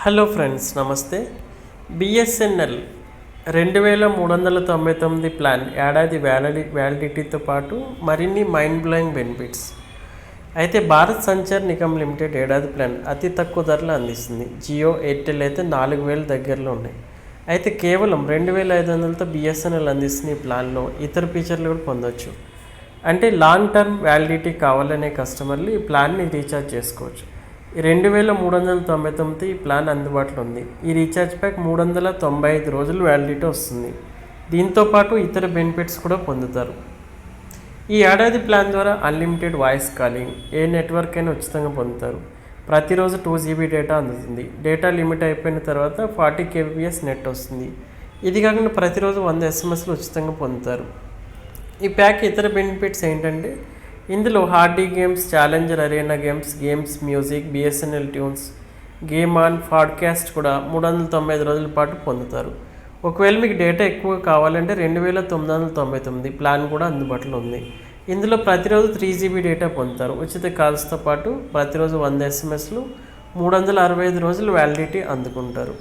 Hello friends, నమస్తే. BSNL 2399 plan ఏడాది వ్యాలిడిటీతో పాటు మరిన్ని మైండ్ బ్లోయింగ్ బెనిఫిట్స్. అయితే భారత్ సంచార్ నిగమ్ లిమిటెడ్ ఏడాది ప్లాన్ అతి తక్కువ ధరలు అందిస్తుంది. జియో, ఎయిర్టెల్ అయితే 4000 దగ్గరలో ఉన్నాయి. అయితే కేవలం 2500తో బిఎస్ఎన్ఎల్ అందిస్తున్న ఈ ప్లాన్లో ఇతర ఫీచర్లు కూడా పొందవచ్చు. అంటే లాంగ్ టర్మ్ వ్యాలిడిటీ కావాలనే కస్టమర్లు ఈ ప్లాన్ని రీఛార్జ్ చేసుకోవచ్చు. 2399 ఈ ప్లాన్ అందుబాటులో ఉంది. ఈ రీఛార్జ్ ప్యాక్ 395 రోజులు వ్యాలిడిటీ వస్తుంది. దీంతోపాటు ఇతర బెనిఫిట్స్ కూడా పొందుతారు. ఈ ఏడాది ప్లాన్ ద్వారా అన్లిమిటెడ్ వాయిస్ కాలింగ్, ఏ నెట్వర్క్ అయినా ఉచితంగా పొందుతారు. ప్రతిరోజు 2 GB డేటా అందుతుంది. డేటా లిమిట్ అయిపోయిన తర్వాత 40 kbps నెట్ వస్తుంది. ఇది కాకుండా ప్రతిరోజు 100 SMS ఉచితంగా పొందుతారు. ఈ ప్యాక్ ఇతర బెనిఫిట్స్ ఏంటంటే, ఇందులో hardy games, challenger arena games, music, BSNL tunes, game on, podcast కూడా 395 రోజుల పాటు పొందుతారు. ఒకవేళ మీకు డేటా ఎక్కువ కావాలంటే 2999 ప్లాన్ కూడా అందుబాటులో ఉంది. ఇందులో ప్రతిరోజు 3 GB డేటా పొందుతారు. ఉచిత కాల్స్తో పాటు ప్రతిరోజు 100 SMS, 365 రోజులు వ్యాలిడిటీ అందుకుంటారు.